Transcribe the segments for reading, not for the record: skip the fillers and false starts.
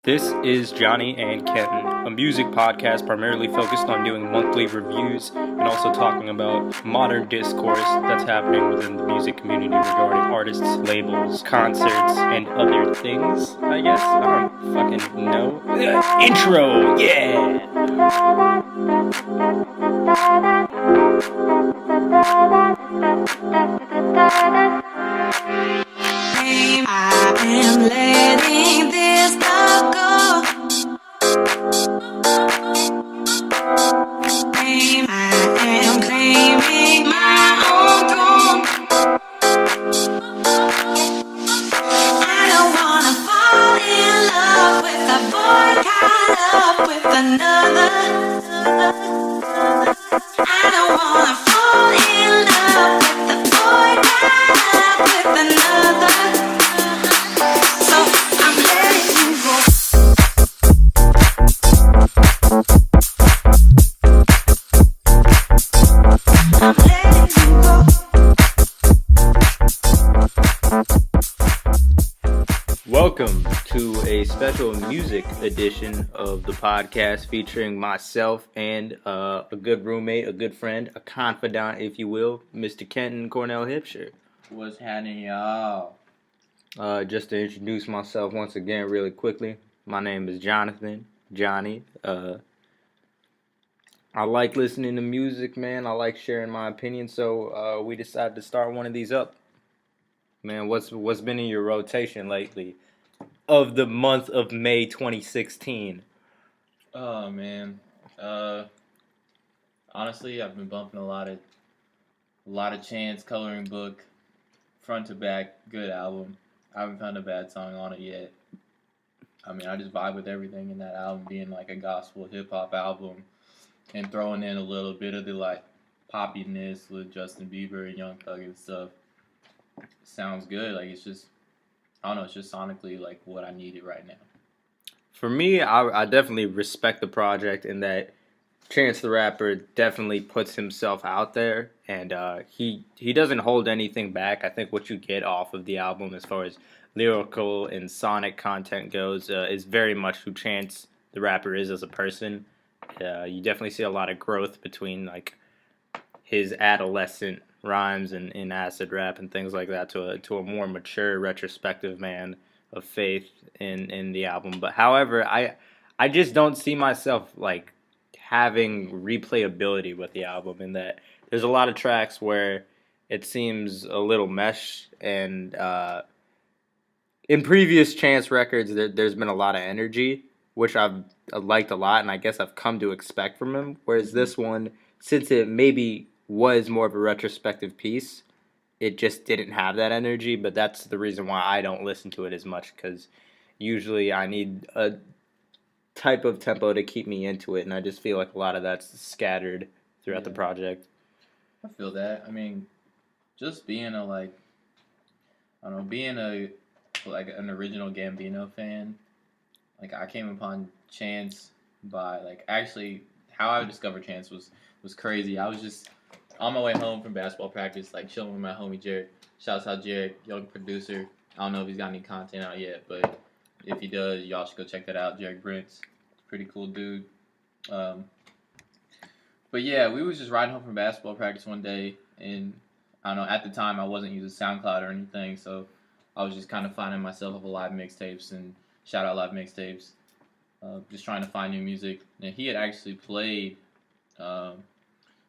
This is Jony and Kenton, a music podcast primarily focused on doing monthly reviews and also talking about modern discourse that's happening within the music community regarding artists, labels, concerts, and other things, I guess. I don't fucking know. Intro, yeah! I am letting this love go. I am claiming my own throne. I don't wanna fall in love with a boy caught up with another. I don't wanna fall in love with a boy caught up with another. So I'm letting you go. I'm letting you go. Welcome to a special music edition of the podcast featuring myself and a good roommate, a good friend, a confidant, if you will, Mr. Kenton Cornell Hipshire. What's happening, y'all? Just to introduce myself once again really quickly, my name is Jonathan, Jony. I like listening to music, man. I like sharing my opinion, so we decided to start one of these up. Man, what's been in your rotation lately of the month of May 2016? Oh man. Honestly, I've been bumping a lot of Chance Coloring Book, front to back, good album. I haven't found a bad song on it yet. I mean, I just vibe with everything in that album being like a gospel hip hop album, and throwing in a little bit of the like poppiness with Justin Bieber and Young Thug and stuff. Sounds good. Like it's just, I don't know. It's just sonically like what I needed right now. For me, I definitely respect the project in that Chance the Rapper definitely puts himself out there, and he doesn't hold anything back. I think what you get off of the album as far as lyrical and sonic content goes is very much who Chance the Rapper is as a person. You definitely see a lot of growth between like his adolescent rhymes and acid rap and things like that to a more mature retrospective man of faith in the album. But however, I just don't see myself like having replayability with the album, in that there's a lot of tracks where it seems a little mesh, and in previous Chance records there's been a lot of energy, which I've liked a lot and I guess I've come to expect from him, whereas this one, since it maybe was more of a retrospective piece, it just didn't have that energy. But that's the reason why I don't listen to it as much, because usually I need a type of tempo to keep me into it, and I just feel like a lot of that's scattered throughout the project. I feel that. I mean, just being a like, I don't know, being a like an original Gambino fan, like I came upon Chance by like actually how I discovered Chance was crazy. I was just on my way home from basketball practice, like chilling with my homie Jared. Shouts out Jared, young producer. I don't know if he's got any content out yet, but if he does, y'all should go check that out. Jared Brents, pretty cool dude. But yeah, we was just riding home from basketball practice one day, and I don't know, at the time I wasn't using SoundCloud or anything, so I was just kind of finding myself of a live mixtapes, and shout out live mixtapes. Just trying to find new music. And he had actually played,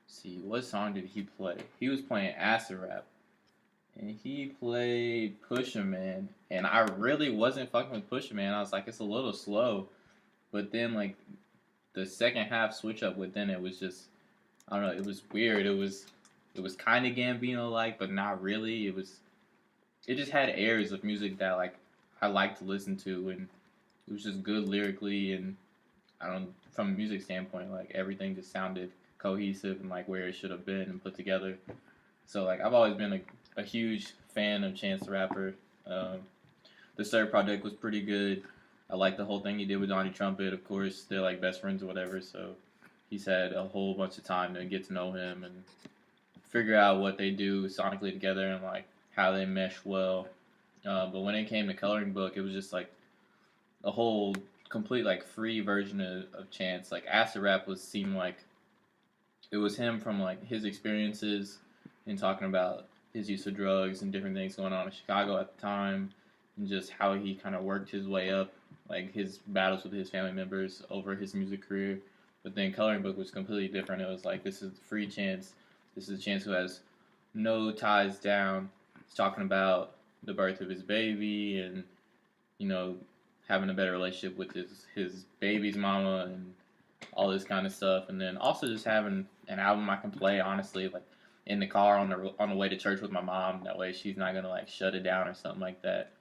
see, what song did he play? He was playing acid rap, and he played Pusha Man, and I really wasn't fucking with Pusha Man. I was like, it's a little slow, but then like the second half switch up within it was just, I don't know, it was weird. It was kind of Gambino like, but not really. It just had airs of music that like I like to listen to, and it was just good lyrically, and I don't, from a music standpoint, like everything just sounded cohesive and like where it should have been and put together. So like I've always been a huge fan of Chance the Rapper. The third project was pretty good. I like the whole thing he did with Donnie Trumpet. Of course, they're like best friends or whatever, so he's had a whole bunch of time to get to know him and figure out what they do sonically together and like how they mesh well. But when it came to Coloring Book, it was just like a whole complete like free version of Chance. Like Acid Rap seemed like it was him from like his experiences and talking about his use of drugs and different things going on in Chicago at the time, and just how he kind of worked his way up, like his battles with his family members over his music career. But then Coloring Book was completely different. It was like, this is free Chance. This is a Chance who has no ties down. He's talking about the birth of his baby and, you know, having a better relationship with his baby's mama and all this kind of stuff. And then also just having an album I can play, honestly, like in the car on the way to church with my mom. That way she's not gonna like shut it down or something like that.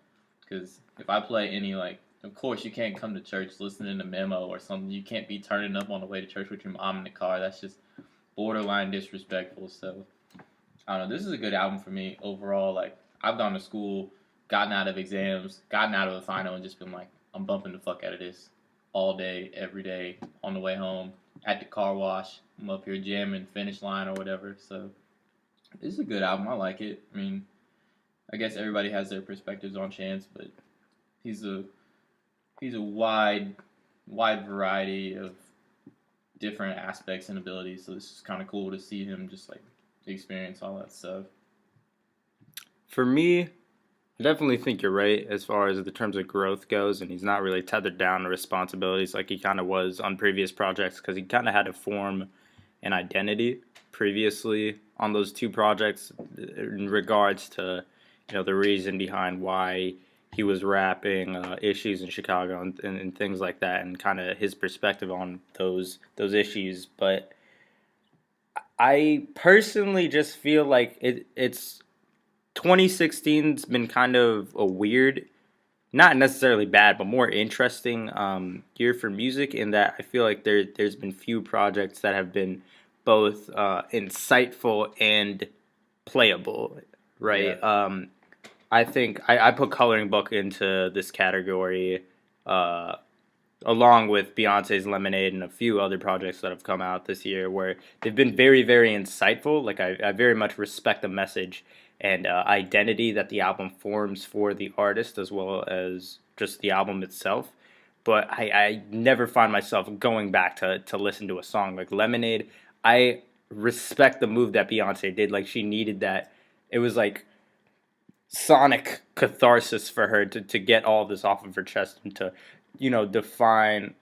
Because if I play any, like, of course you can't come to church listening to Memo or something. You can't be turning up on the way to church with your mom in the car. That's just borderline disrespectful. So I don't know. This is a good album for me overall. Like, I've gone to school, gotten out of exams, gotten out of the final, and just been like, I'm bumping the fuck out of this all day, every day, on the way home, at the car wash. I'm up here jamming Finish Line or whatever. So this is a good album. I like it. I mean, I guess everybody has their perspectives on Chance, but he's a wide variety of different aspects and abilities. So this is kind of cool to see him just like experience all that stuff. For me, I definitely think you're right as far as the terms of growth goes, and he's not really tethered down to responsibilities like he kind of was on previous projects, because he kind of had to form an identity previously on those two projects in regards to, you know, the reason behind why he was rapping issues in Chicago and things like that, and kind of his perspective on those issues. But I personally just feel like it's 2016's been kind of a weird, not necessarily bad, but more interesting year for music, in that I feel like there's been few projects that have been both insightful and playable, right? Yeah. I think I put Coloring Book into this category, along with Beyonce's Lemonade and a few other projects that have come out this year, where they've been very, very insightful. Like, I very much respect the message and identity that the album forms for the artist, as well as just the album itself. But I never find myself going back to listen to a song like Lemonade. I respect the move that Beyonce did. Like, she needed that. It was like sonic catharsis for her to get all of this off of her chest and to, you know, define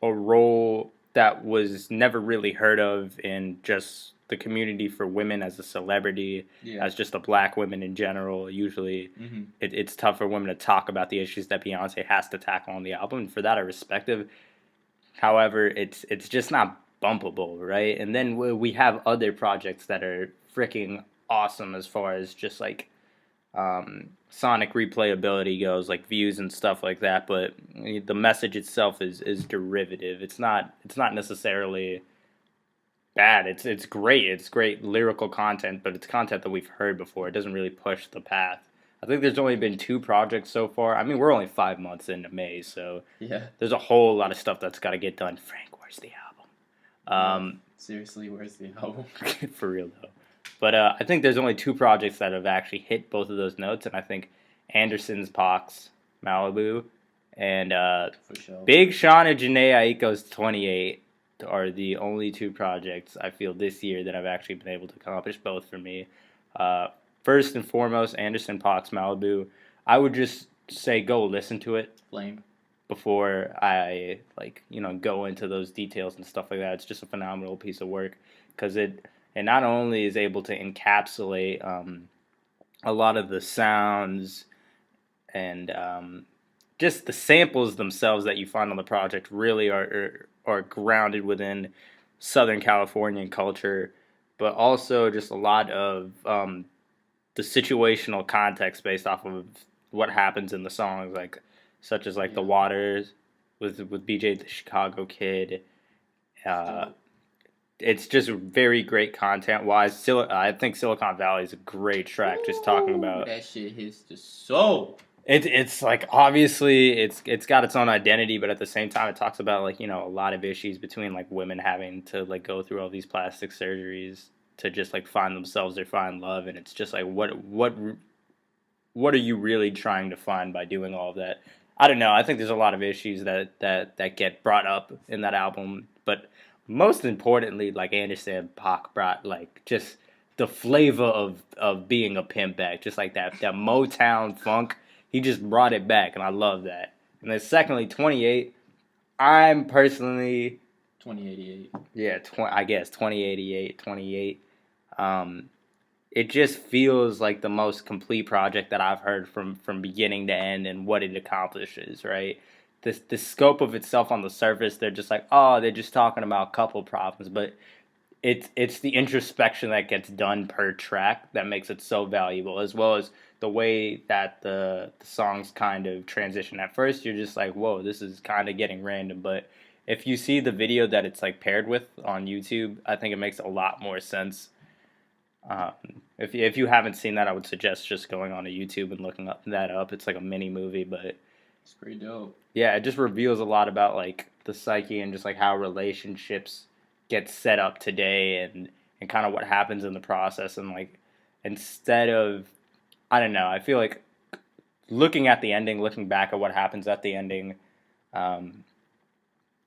a role that was never really heard of in just the community for women as a celebrity, as just a black women in general. Usually it's tough for women to talk about the issues that Beyonce has to tackle on the album. And for that, I respect it. However, it's just not bumpable, right? And then we have other projects that are freaking awesome as far as just like sonic replayability goes, like views and stuff like that. But the message itself is derivative. It's not necessarily bad. It's great. It's great lyrical content, but it's content that we've heard before. It doesn't really push the path. I think there's only been 2 projects so far. I mean, we're only 5 months into May, so there's a whole lot of stuff that's got to get done. Frank, where's the album? Seriously, where's the album? For real though. But I think there's only 2 projects that have actually hit both of those notes, and I think Anderson's Pox, Malibu, and Big Sean and Janae Aiko's 28 are the only 2 projects I feel this year that I've actually been able to accomplish both for me. First and foremost, Anderson Pox, Malibu. I would just say go listen to it. Flame. Before I go into those details and stuff like that. It's just a phenomenal piece of work, because it not only is able to encapsulate a lot of the sounds and just the samples themselves that you find on the project really are grounded within Southern Californian culture, but also just a lot of the situational context based off of what happens in the songs, such as The Waters with BJ the Chicago Kid. It's just very great content-wise. I think Silicon Valley is a great track. Just talking about that shit hits the soul. It's like, obviously it's got its own identity, but at the same time it talks about a lot of issues between women having to go through all these plastic surgeries to just find themselves or find love, and it's just what are you really trying to find by doing all of that? I don't know. I think there's a lot of issues that get brought up in that album, but most importantly, like Anderson Paak brought like just the flavor of being a pimp back, just like that Motown funk. He just brought it back, and I love that. And then secondly, 28. I'm personally 2088. yeah, I guess 2088, 28. Um, it just feels like the most complete project that I've heard from beginning to end and what it accomplishes, right? The scope of itself on the surface, they're just like, oh, they're just talking about couple problems, but it's the introspection that gets done per track that makes it so valuable, as well as the way that the songs kind of transition. At first, you're just like, whoa, this is kind of getting random, but if you see the video that it's like paired with on YouTube, I think it makes a lot more sense. Um, if you haven't seen that, I would suggest just going on to YouTube and looking that up. It's like a mini movie, but It's pretty dope. yeah, it just reveals a lot about like the psyche and just like how relationships get set up today and kind of what happens in the process. And like instead of, I don't know, I feel like looking at the ending, looking back at what happens at the ending, um,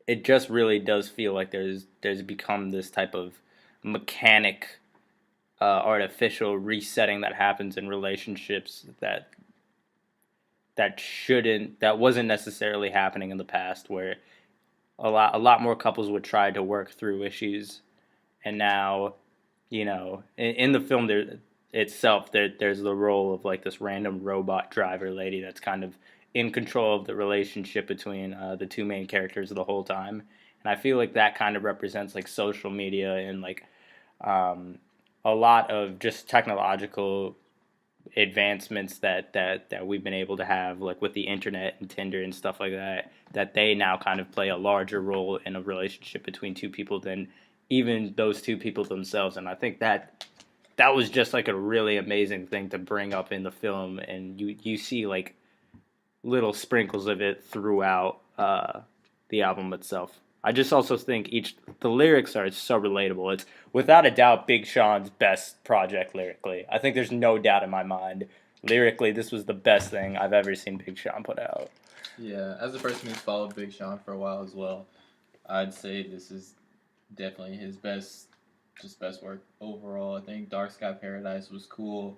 it just really does feel like there's become this type of mechanic, artificial resetting that happens in relationships that wasn't necessarily happening in the past, where a lot more couples would try to work through issues, and now, in the film there's the role of like this random robot driver lady that's kind of in control of the relationship between the two main characters the whole time, and I feel like that kind of represents like social media and like um, a lot of just technological advancements that we've been able to have, like with the internet and Tinder and stuff like that they now kind of play a larger role in a relationship between two people than even those two people themselves. And I think that was just like a really amazing thing to bring up in the film, and you see like little sprinkles of it throughout the album itself. I just also think the lyrics are so relatable. It's without a doubt Big Sean's best project lyrically. I think there's no doubt in my mind. Lyrically, this was the best thing I've ever seen Big Sean put out. Yeah, as a person who's followed Big Sean for a while as well, I'd say this is definitely his best work overall. I think Dark Sky Paradise was cool.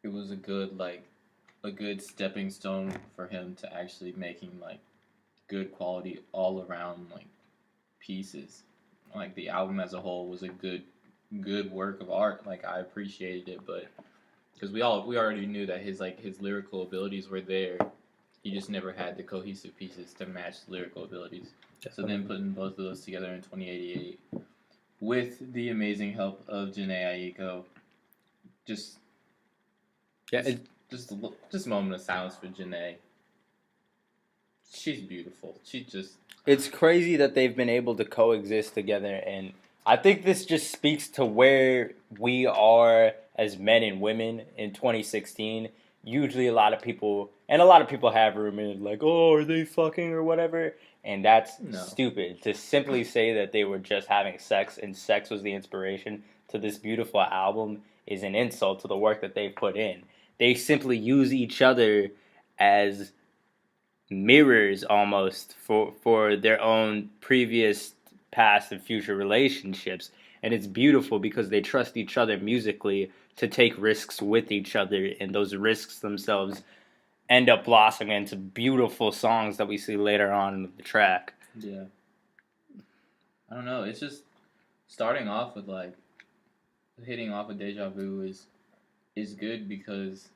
It was a good stepping stone for him to actually making like good quality all around like pieces. Like the album as a whole was a good work of art. Like I appreciated it, but because we already knew that his lyrical abilities were there. He just never had the cohesive pieces to match the lyrical abilities. So then putting both of those together in 2088 with the amazing help of Janae Aiko, just Yeah, just a moment of silence for Janae. She's beautiful. it's crazy that they've been able to coexist together, and I think this just speaks to where we are as men and women in 2016. Usually a lot of people have rumored like, oh, are they fucking or whatever, and that's stupid. To simply say that they were just having sex and sex was the inspiration to this beautiful album is an insult to the work that they've put in. They simply use each other as mirrors almost for their own previous, past, and future relationships. And it's beautiful because they trust each other musically to take risks with each other, and those risks themselves end up blossoming into beautiful songs that we see later on in the track. Yeah. I don't know. It's just starting off with like hitting off with Deja Vu is good because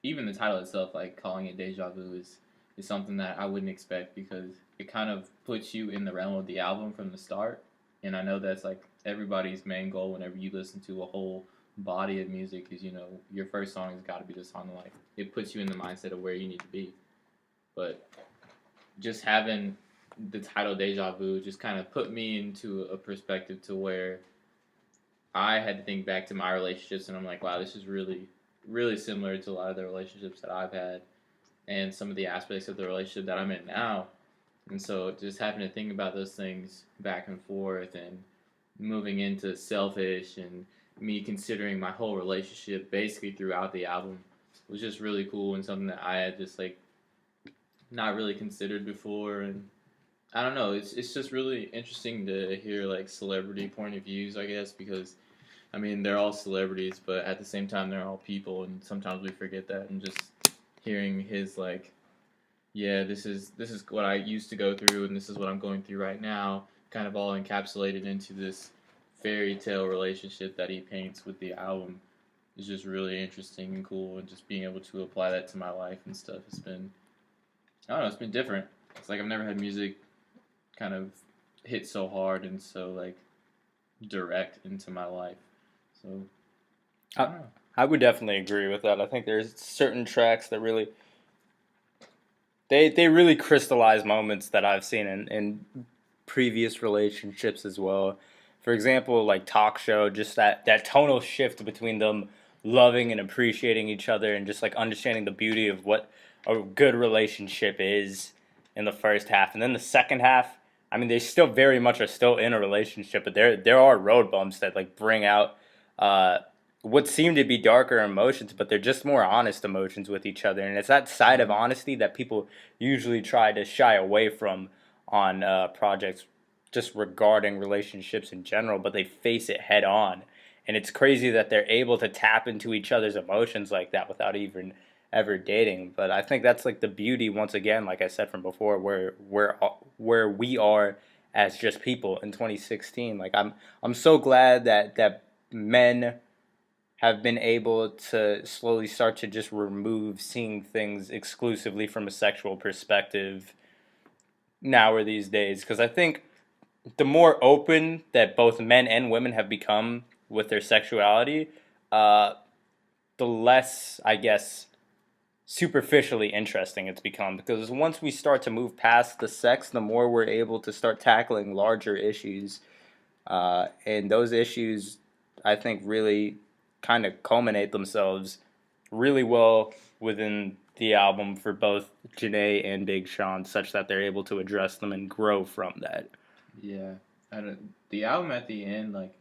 even the title itself, like calling it Deja Vu, is something that I wouldn't expect because it kind of puts you in the realm of the album from the start. And I know that's like everybody's main goal whenever you listen to a whole body of music is, your first song has got to be the song of life. It puts you in the mindset of where you need to be. But just having the title Deja Vu just kind of put me into a perspective to where I had to think back to my relationships, and I'm like, wow, this is really, really similar to a lot of the relationships that I've had and some of the aspects of the relationship that I'm in now. And so just having to think about those things back and forth and moving into selfish and me considering my whole relationship basically throughout the album was just really cool and something that I had just like not really considered before, and I don't know. It's just really interesting to hear like celebrity point of views, I guess, because I mean they're all celebrities, but at the same time they're all people, and sometimes we forget that. And just hearing his like, yeah, this is what I used to go through, and this is what I'm going through right now, kind of all encapsulated into this fairy tale relationship that he paints with the album is just really interesting and cool, and just being able to apply that to my life and stuff. It's been, I don't know, it's been different. It's like I've never had music kind of hit so hard and so like direct into my life. So I don't know. I would definitely agree with that. I think there's certain tracks that really they really crystallize moments that I've seen in previous relationships as well. For example, like Talk Show, just that tonal shift between them loving and appreciating each other and just like understanding the beauty of what a good relationship is in the first half. And then the second half, I mean, they still very much are still in a relationship, but there are road bumps that like bring out what seem to be darker emotions, but they're just more honest emotions with each other. And it's that side of honesty that people usually try to shy away from on projects just regarding relationships in general, but they face it head on. And it's crazy that they're able to tap into each other's emotions like that without even ever dating. But I think that's like the beauty, once again, like I said from before, where we are as just people in 2016. Like I'm so glad that men have been able to slowly start to just remove seeing things exclusively from a sexual perspective now or these days, because I think the more open that both men and women have become with their sexuality, the less, I guess, superficially interesting it's become. Because once we start to move past the sex, the more we're able to start tackling larger issues. And those issues, I think, really kind of culminate themselves really well within the album for both Janae and Big Sean, such that they're able to address them and grow from that. Yeah, the album at the end, like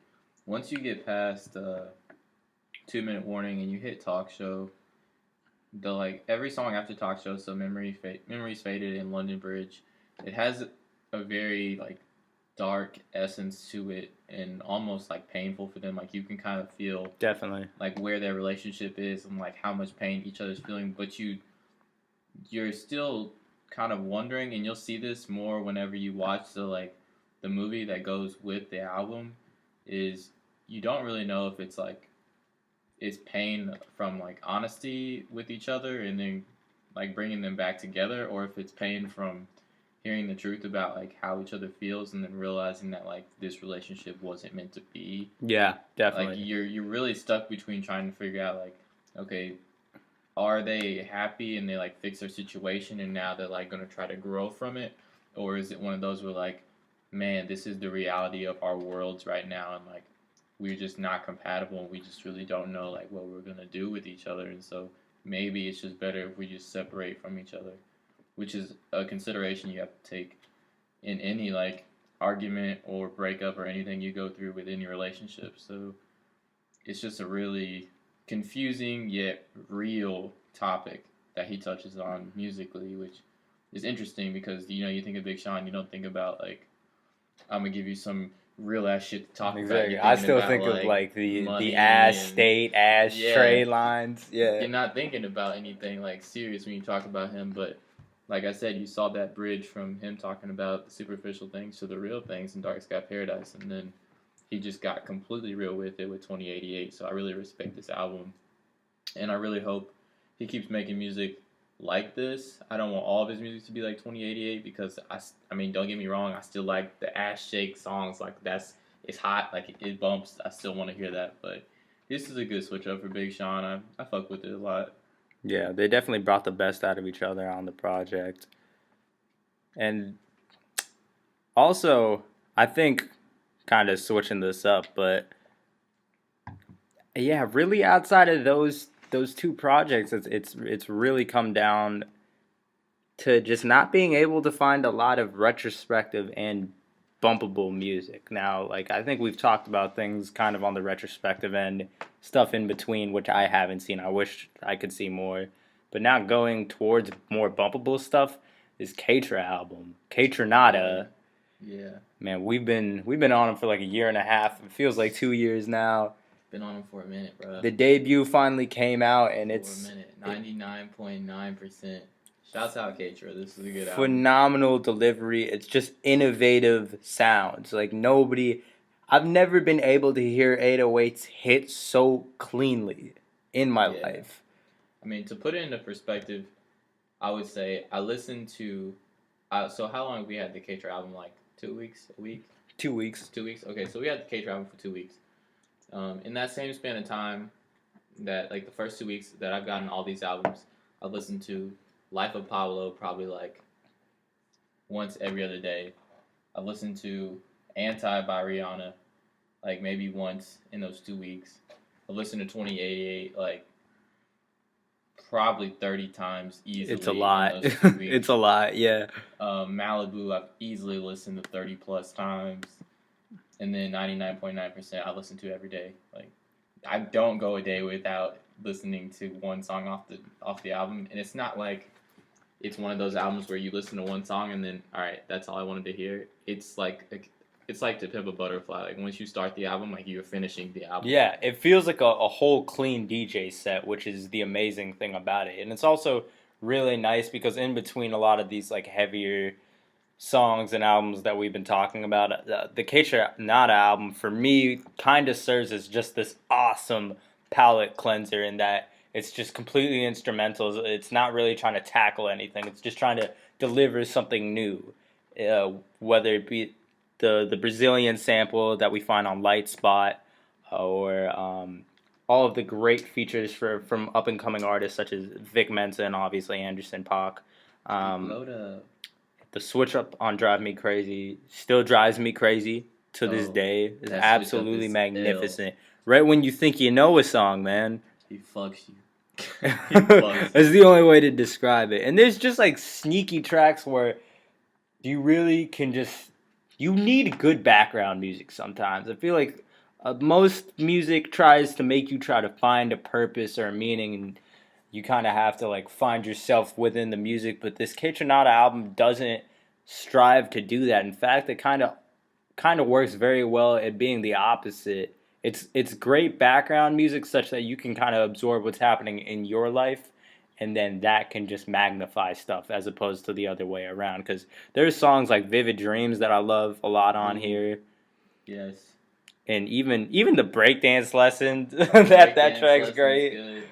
once you get past 2 minute warning and you hit Talk Show, the like every song after Talk Show, so Memories Faded and London Bridge, it has a very like dark essence to it and almost like painful for them. Like you can kind of feel Definitely. like where their relationship is and like how much pain each other's feeling, but you're still kind of wondering, and you'll see this more whenever you watch the movie that goes with the album, is you don't really know if it's like it's pain from like honesty with each other and then like bringing them back together, or if it's pain from hearing the truth about like how each other feels and then realizing that like this relationship wasn't meant to be. Yeah, definitely. Like you're really stuck between trying to figure out like, okay, are they happy and they like fix their situation and now they're like gonna try to grow from it, or is it one of those where like, man, this is the reality of our worlds right now and like we're just not compatible and we just really don't know like what we're gonna do with each other, and so maybe it's just better if we just separate from each other, which is a consideration you have to take in any like argument or breakup or anything you go through within your relationship. So it's just a really confusing yet real topic that he touches on musically, which is interesting because you think of Big Sean, you don't think about like I'm gonna give you some real ass shit to talk about. Exactly. You're I thinking still about, think of like like the money ass and- state, ass Yeah. trade lines. Yeah. You're not thinking about anything like serious when you talk about him, but like I said, you saw that bridge from him talking about the superficial things to the real things in Dark Sky Paradise, and then he just got completely real with it with 2088. So I really respect this album, and I really hope he keeps making music like this. I don't want all of his music to be like 2088 because I mean, don't get me wrong, I still like the ass shake songs. Like it's hot, like it bumps. I still want to hear that, but this is a good switch up for Big Sean. I fuck with it a lot. Yeah, they definitely brought the best out of each other on the project. And also, I think, kind of switching this up, but yeah, really outside of those two projects, it's really come down to just not being able to find a lot of retrospective and bumpable music. Now, like I think we've talked about things kind of on the retrospective end, stuff in between which I haven't seen. I wish I could see more. But now going towards more bumpable stuff, his Katra album, Katranada. Yeah. Man, we've been on him for like a year and a half. It feels like 2 years now. Been on him for a minute, bro. The debut finally came out, and For it's a minute. 99.9%. Shouts out Katra. This is a good album. phenomenal delivery. It's just innovative sounds. Like nobody, I've never been able to hear 808s hit so cleanly in my Yeah. life. I mean, to put it into perspective, I would say I listened to. So how long have we had the Katra album? Like 2 weeks, a week, 2 weeks. 2 weeks. Okay, so we had the Katra album for 2 weeks. In that same span of time, that like the first 2 weeks that I've gotten all these albums, I've listened to Life of Pablo probably like once every other day. I've listened to Anti by Rihanna like maybe once in those 2 weeks. I've listened to 2088 like probably 30 times easily. It's a lot. In those 2 weeks. It's a lot, yeah. Malibu, I've easily listened to 30 plus times. And then 99.9% I listen to every day. Like, I don't go a day without listening to one song off the album. And it's not like it's one of those albums where you listen to one song and then, all right, that's all I wanted to hear. It's like To Pimp a Butterfly. Like, once you start the album, like, you're finishing the album. Yeah, it feels like a whole clean DJ set, which is the amazing thing about it. And it's also really nice because in between a lot of these, like, heavier songs and albums that we've been talking about, the Keisha Nada album, for me, kind of serves as just this awesome palette cleanser in that it's just completely instrumental. It's not really trying to tackle anything. It's just trying to deliver something new, whether it be the Brazilian sample that we find on Light Spot, or all of the great features from up-and-coming artists such as Vic Mensa and obviously Anderson .Paak. The switch up on Drive Me Crazy still drives me crazy to this day. It's absolutely magnificent. Right when you think you know a song, man. He fucks you. That's the only way to describe it. And there's just like sneaky tracks where you really can just... You need good background music sometimes. I feel like most music tries to make you try to find a purpose or a meaning, and you kind of have to like find yourself within the music. But this Kitchenada album doesn't strive to do that. In fact, it kind of works very well at being the opposite. It's great background music such that you can kind of absorb what's happening in your life, and then that can just magnify stuff as opposed to the other way around. Because there's songs like Vivid Dreams that I love a lot on here. Yes. And even the breakdance lesson, that track's great. Good.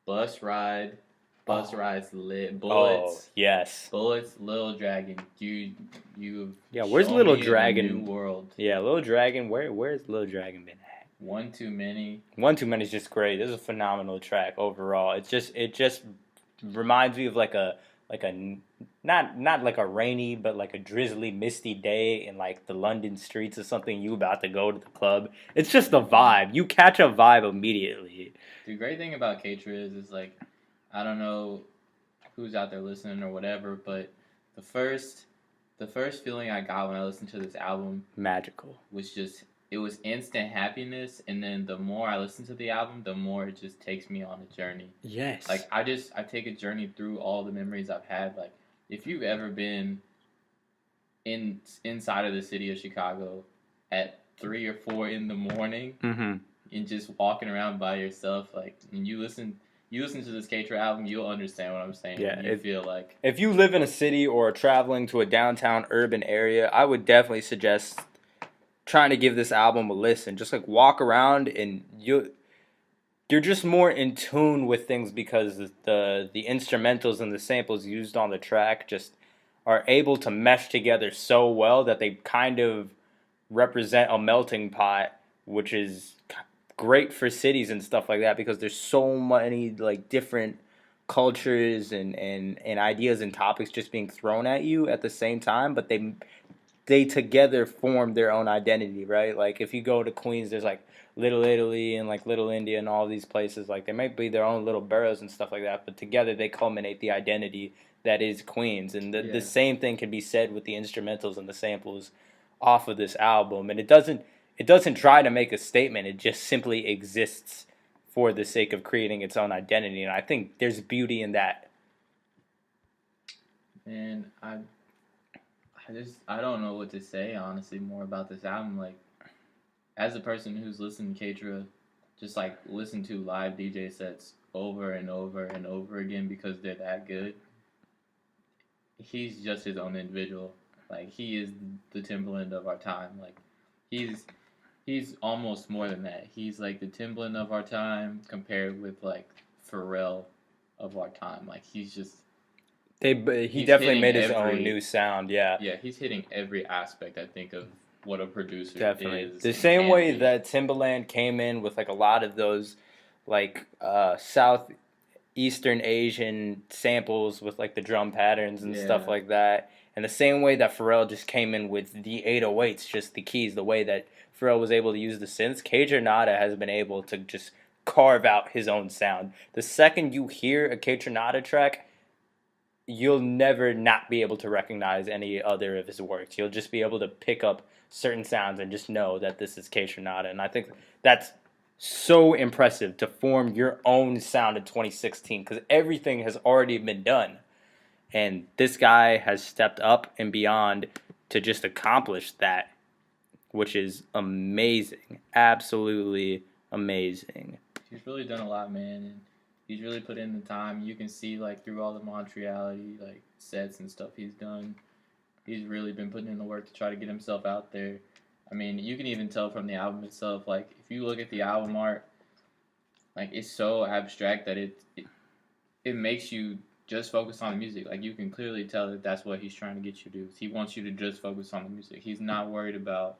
Bus Ride's lit. Bullets. Oh, yes. Bullets, Lil Dragon. Where's Lil Dragon? New world. Yeah, Lil Dragon. Where's Lil Dragon been at? One Too Many. One Too Many is just great. This is a phenomenal track overall. It just reminds me of like a not like a rainy but like a drizzly, misty day in like the London streets or something. You about to go to the club. It's just a vibe. You catch a vibe immediately. The great thing about Katra is like, I don't know who's out there listening or whatever, but the first feeling I got when I listened to this album, magical, was just... It was instant happiness, and then the more I listen to the album, the more it just takes me on a journey. Yes. Like, I take a journey through all the memories I've had. Like, if you've ever been inside of the city of Chicago at 3 or 4 in the morning, mm-hmm. and just walking around by yourself, like, and you listen to this Katra album, you'll understand what I'm saying. Yeah, you feel like... If you live in a city or traveling to a downtown urban area, I would definitely suggest trying to give this album a listen. Just like walk around and you're just more in tune with things because the instrumentals and the samples used on the track just are able to mesh together so well that they kind of represent a melting pot, which is great for cities and stuff like that because there's so many like different cultures and ideas and topics just being thrown at you at the same time, but they together form their own identity, right? Like, if you go to Queens, there's, like, Little Italy and, like, Little India and all these places. Like, they might be their own little boroughs and stuff like that, but together they culminate the identity that is Queens. And the same thing can be said with the instrumentals and the samples off of this album. And it doesn't try to make a statement. It just simply exists for the sake of creating its own identity. And I think there's beauty in that. And I don't know what to say honestly more about this album. Like, as a person who's listened to Katra, just like listen to live DJ sets over and over and over again because they're that good. He's just his own individual. Like, he is the Timbaland of our time. Like, he's he's almost more than that. He's like the Timbaland of our time compared with like Pharrell of our time. Like, he's just He he's definitely hitting made his own every new sound. Yeah, yeah, he's hitting every aspect I think of what a producer definitely. is The and same can way be. that Timbaland came in with like a lot of those like Southeastern Asian samples with like the drum patterns and stuff Yeah. like that. And the same way that Pharrell just came in with the 808s, just the keys, the way that Pharrell was able to use the synths, Cage Nada has been able to just carve out his own sound. The second you hear a Cage Nada track, you'll never not be able to recognize any other of his works. You'll just be able to pick up certain sounds and just know that this is Cage Nada. And I think that's so impressive to form your own sound in 2016 because everything has already been done. And this guy has stepped up and beyond to just accomplish that, which is amazing. Absolutely amazing. He's really done a lot, man, and he's really put in the time. You can see like through all the Montreality like sets and stuff he's done. He's really been putting in the work to try to get himself out there. I mean, you can even tell from the album itself. Like, if you look at the album art, like, it's so abstract that it makes you just focus on the music. Like, you can clearly tell that that's what he's trying to get you to do. He wants you to just focus on the music. He's not worried about,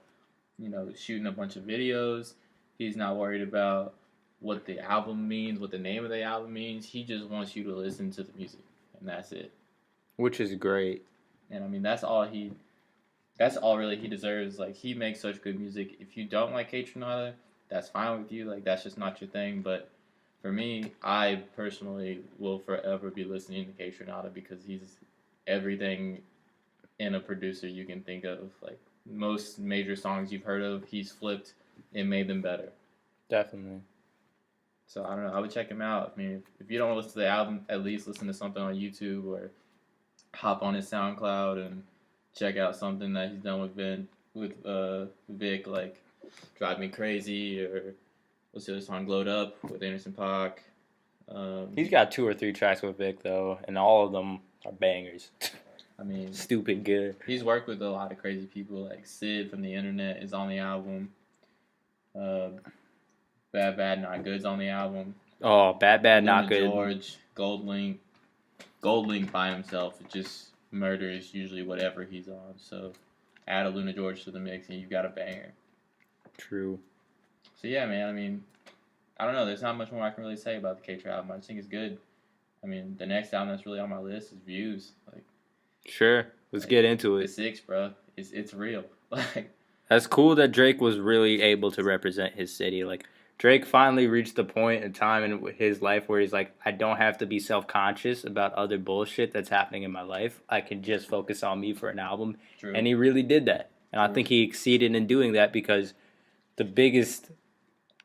shooting a bunch of videos. He's not worried about what the album means, what the name of the album means. He just wants you to listen to the music, and that's it. Which is great. And I mean, that's all really he deserves. Like, he makes such good music. If you don't like Kate Renata, that's fine with you. Like, that's just not your thing. But for me, I personally will forever be listening to Kate Renata because he's everything in a producer you can think of. Like, most major songs you've heard of, he's flipped and made them better. Definitely. So, I don't know. I would check him out. I mean, if you don't listen to the album, at least listen to something on YouTube or hop on his SoundCloud and check out something that he's done with Vic, like Drive Me Crazy, or what's the other song, Glowed Up with Anderson .Paak. He's got 2 or 3 tracks with Vic though, and all of them are bangers. I mean, Stupid good. he's worked with a lot of crazy people, like Sid from the Internet is on the album. Bad Bad Not Good's on the album. Oh, Bad Bad Not Luna Good. George, Goldlink by himself just murders usually whatever he's on. So add a Luna George to the mix and you've got a banger. True. So yeah, man. I mean, I don't know. There's not much more I can really say about the K-Trap album. I just think it's good. I mean, the next album that's really on my list is Views. Like, Sure. Let's get into the it. 6, bro. It's real. Like, That's cool that Drake was really able to represent his city. Like, Drake finally reached the point in time in his life where he's like, I don't have to be self-conscious about other bullshit that's happening in my life. I can just focus on me for an album. true. And he really did that. And I True. think he exceeded in doing that because the biggest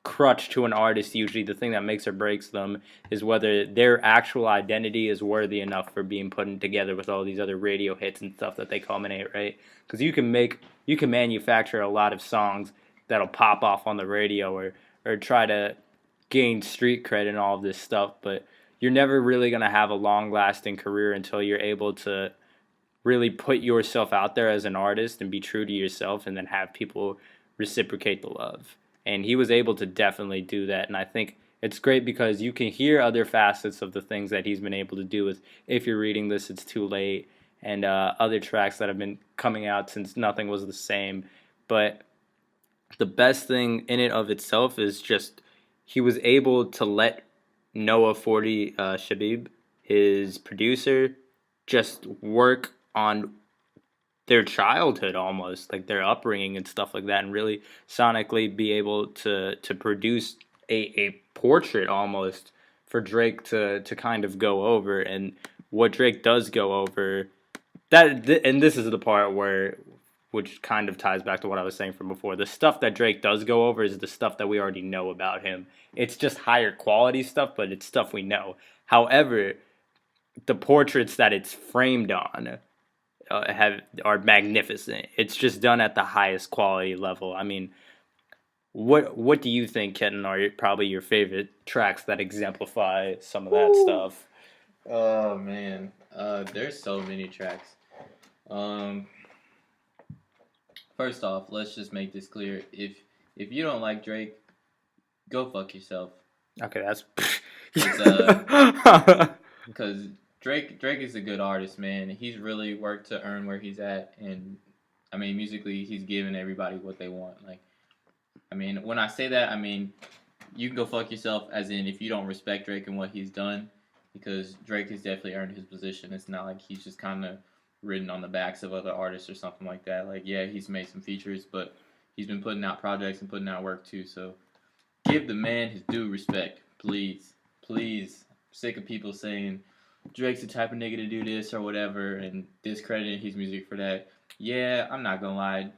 crutch to an artist, usually the thing that makes or breaks them, is whether their actual identity is worthy enough for being put together with all these other radio hits and stuff that they culminate, right? Because you can manufacture a lot of songs that'll pop off on the radio or try to gain street cred and all of this stuff, but you're never really going to have a long-lasting career until you're able to really put yourself out there as an artist and be true to yourself and then have people reciprocate the love. And he was able to definitely do that, and I think it's great because you can hear other facets of the things that he's been able to do with If You're Reading This, It's Too Late, and other tracks that have been coming out since Nothing Was the Same. But the best thing in it of itself is just he was able to let Noah 40 Shabib, his producer, just work on their childhood almost, like their upbringing and stuff like that, and really sonically be able to produce a portrait almost for Drake to kind of go over. And what Drake does go over, and this is the part which kind of ties back to what I was saying from before. The stuff that Drake does go over is the stuff that we already know about him. It's just higher quality stuff, but it's stuff we know. However, the portraits that it's framed on are magnificent. It's just done at the highest quality level. I mean, what do you think, Kenton, are probably your favorite tracks that exemplify some of that stuff? Oh man, there's so many tracks. Um, First off, let's just make this clear. If you don't like Drake, go fuck yourself. Okay, that's. Because Drake is a good artist, man. He's really worked to earn where he's at, and I mean musically, he's giving everybody what they want. Like, I mean, when I say that, I mean you can go fuck yourself. As in, if you don't respect Drake and what he's done, because Drake has definitely earned his position. It's not like he's just kind of ridden on the backs of other artists or something like that. Like, yeah, he's made some features, but he's been putting out projects and putting out work too. So give the man his due respect, please, please. I'm sick of people saying Drake's the type of nigga to do this or whatever and discrediting his music for that. Yeah, I'm not gonna lie.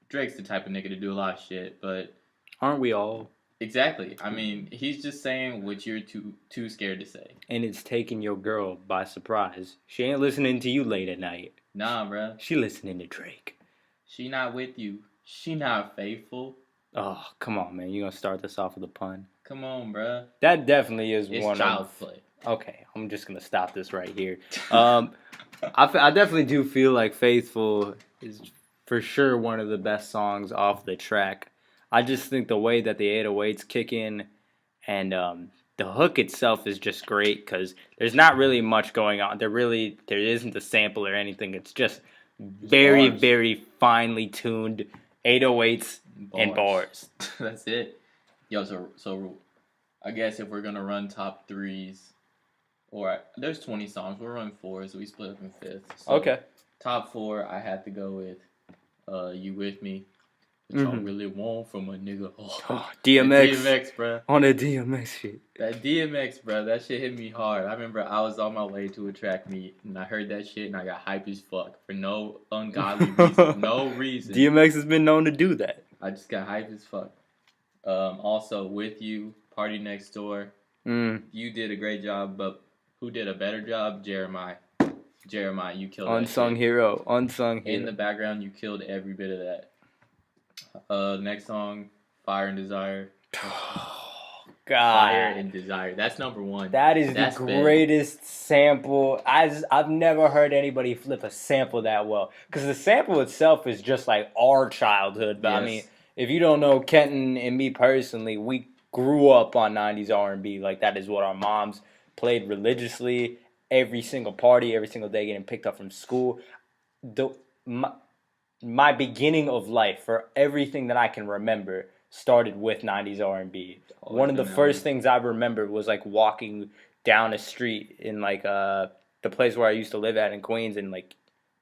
Drake's the type of nigga to do a lot of shit, but Aren't we all? exactly. I mean, he's just saying what you're too scared to say. And it's taking your girl by surprise. She ain't listening to you late at night. Nah, bruh. She listening to Drake. She not with you. She not faithful. Oh, come on, man. You gonna start this off with a pun? Come on, bruh. That definitely is It's one child's of... play. Okay, I'm just gonna stop this right here. I definitely do feel like Faithful is for sure one of the best songs off the track. I just think the way that the 808s kick in and the hook itself is just great because there's not really much going on. There isn't a sample or anything. It's just very, bars. very finely tuned 808s and bars. That's it. Yo, so I guess if we're gonna run top threes, or there's 20 songs, we'll run fours. So we split up in fifth. So Okay. Top four, I had to go with You With Me. Which I really want from a nigga. Oh, DMX. DMX, bruh. On the DMX shit. That DMX, bruh, that shit hit me hard. I remember I was on my way to a track meet, and I heard that shit, and I got hype as fuck for no ungodly reason. No reason. DMX has been known to do that. I just got hype as fuck. Also, With You, Party Next Door. You did a great job, but who did a better job? Jeremiah. Jeremiah, you killed Unsung that shit. hero. Unsung hero. In the background, you killed every bit of that. Next song, Fire and Desire. Fire God. and Desire. That's number one. That's the greatest sample. I've never heard anybody flip a sample that well. Because the sample itself is just like our childhood. But I mean, if you don't know Kenton and me personally, we grew up on 90s R&B. Like, that is what our moms played religiously. Every single party, every single day getting picked up from school. My beginning of life, for everything that I can remember, started with 90s R&B. One of the first things I remember was like walking down a street in like the place where I used to live at in Queens and like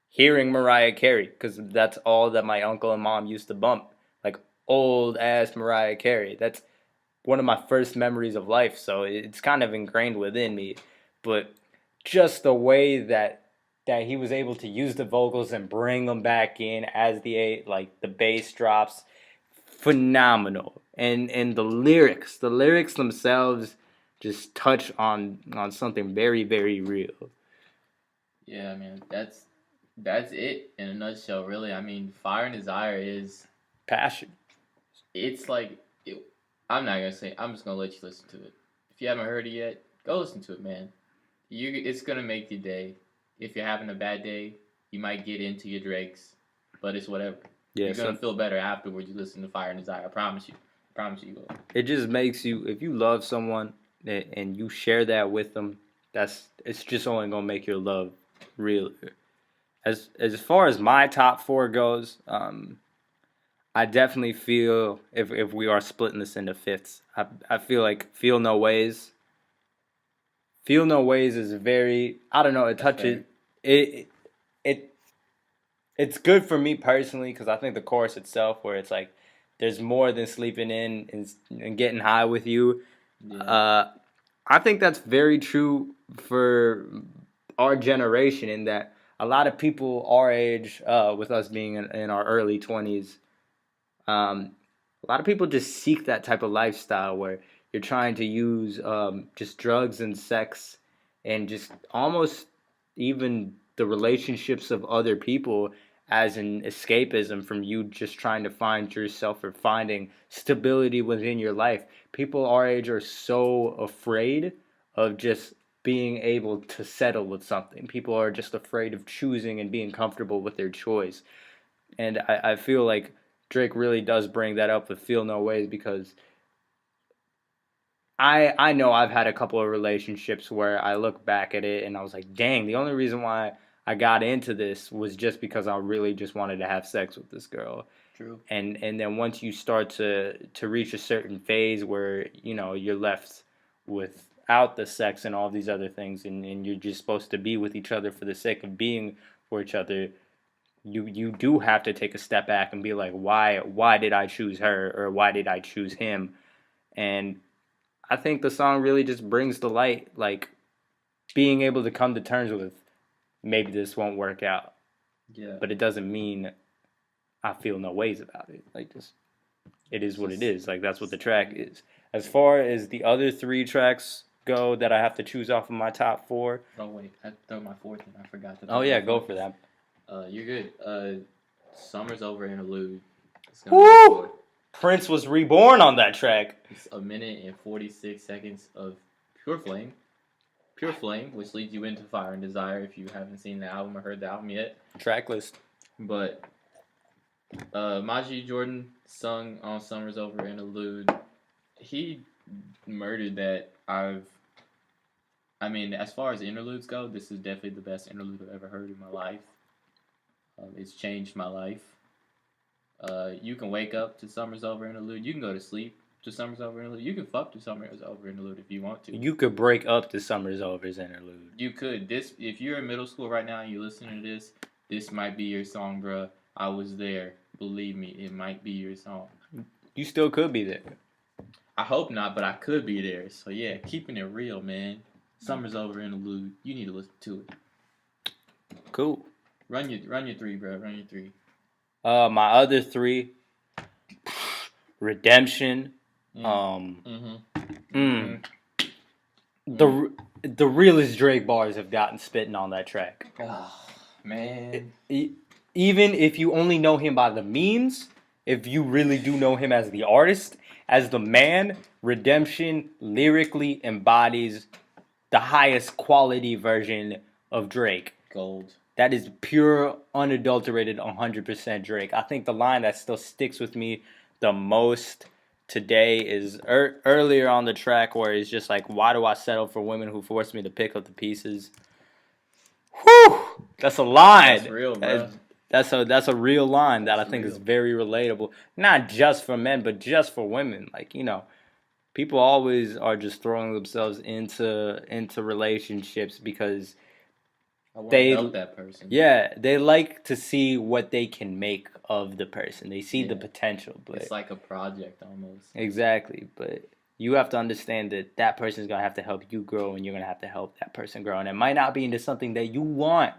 hearing Mariah Carey, because that's all that my uncle and mom used to bump, like old ass Mariah Carey. That's one of my first memories of life, so it's kind of ingrained within me. But just the way that he was able to use the vocals and bring them back in as the bass drops, phenomenal. And the lyrics themselves just touch on something very, very real. Yeah, man, that's it in a nutshell, really. I mean, Fire and Desire is passion. It's like I'm not gonna say. I'm just gonna let you listen to it. If you haven't heard it yet, go listen to it, man. It's gonna make your day. If you're having a bad day, you might get into your Drakes, but it's whatever. Yeah, you're gonna feel better afterwards. You listen to Fire and Desire. I promise you. I promise you will. It just makes you, if you love someone and you share that with them, it's just only gonna make your love realer. As far as my top four goes, I definitely feel if we are splitting this into fifths, I feel like Feel No Ways. Feel No Ways is very, I don't know, it touches it's good for me personally because I think the chorus itself, where it's like there's more than sleeping in and getting high with you. Yeah. I think that's very true for our generation, in that a lot of people our age, with us being in our early 20s, a lot of people just seek that type of lifestyle where you're trying to use just drugs and sex and just almost even the relationships of other people as an escapism from you just trying to find yourself or finding stability within your life. People our age are so afraid of just being able to settle with something. People are just afraid of choosing and being comfortable with their choice. And I feel like Drake really does bring that up with Feel No Ways, because I know I've had a couple of relationships where I look back at it and I was like, dang, the only reason why I got into this was just because I really just wanted to have sex with this girl. True. And then once you start to reach a certain phase where, you know, you're left without the sex and all these other things, and you're just supposed to be with each other for the sake of being for each other, you do have to take a step back and be like, why did I choose her, or why did I choose him? And I think the song really just brings to light, like, being able to come to terms with, maybe this won't work out. Yeah. But it doesn't mean I feel no ways about it. Like, just, it is what it is. Like, that's what the track is. As far as the other 3 tracks go that I have to choose off of my top 4. Oh wait, I threw my 4th and I forgot to. Oh yeah, go for that. You're good. Summer's Over Interlude. Woo! Prince was reborn on that track. It's 1 minute and 46 seconds of pure flame. Pure Flame, which leads you into Fire and Desire if you haven't seen the album or heard the album yet. Track list. But Majid Jordan sung on Summer's Over Interlude. He murdered that. I mean, as far as interludes go, this is definitely the best interlude I've ever heard in my life. It's changed my life. You can wake up to Summer's Over Interlude. You can go to sleep to Summer's Over Interlude. You can fuck to Summer's Over Interlude if you want to. You could break up to Summer's Over's Interlude. You could. If you're in middle school right now and you listen to this might be your song, bruh. I was there. Believe me, it might be your song. You still could be there. I hope not, but I could be there. So yeah, keeping it real, man. Summer's Over Interlude. You need to listen to it. Cool. Run your 3, bro. Run your 3. My other 3, Redemption. The realest Drake bars have gotten spitting on that track. Oh, man. Even if you only know him by the memes, if you really do know him as the artist, as the man, Redemption lyrically embodies the highest quality version of Drake. Gold. That is pure, unadulterated, 100% Drake. I think the line that still sticks with me the most today is earlier on the track where it's just like, why do I settle for women who force me to pick up the pieces? Whew! That's a line. That's real, bro. That's a real line that I think is very relatable. Not just for men, but just for women. Like, you know, people always are just throwing themselves into relationships because they help that person. Yeah, they like to see what they can make of the person. They see the potential, but it's like a project almost. Exactly, but you have to understand that that person's gonna have to help you grow, and you're gonna have to help that person grow. And it might not be into something that you want,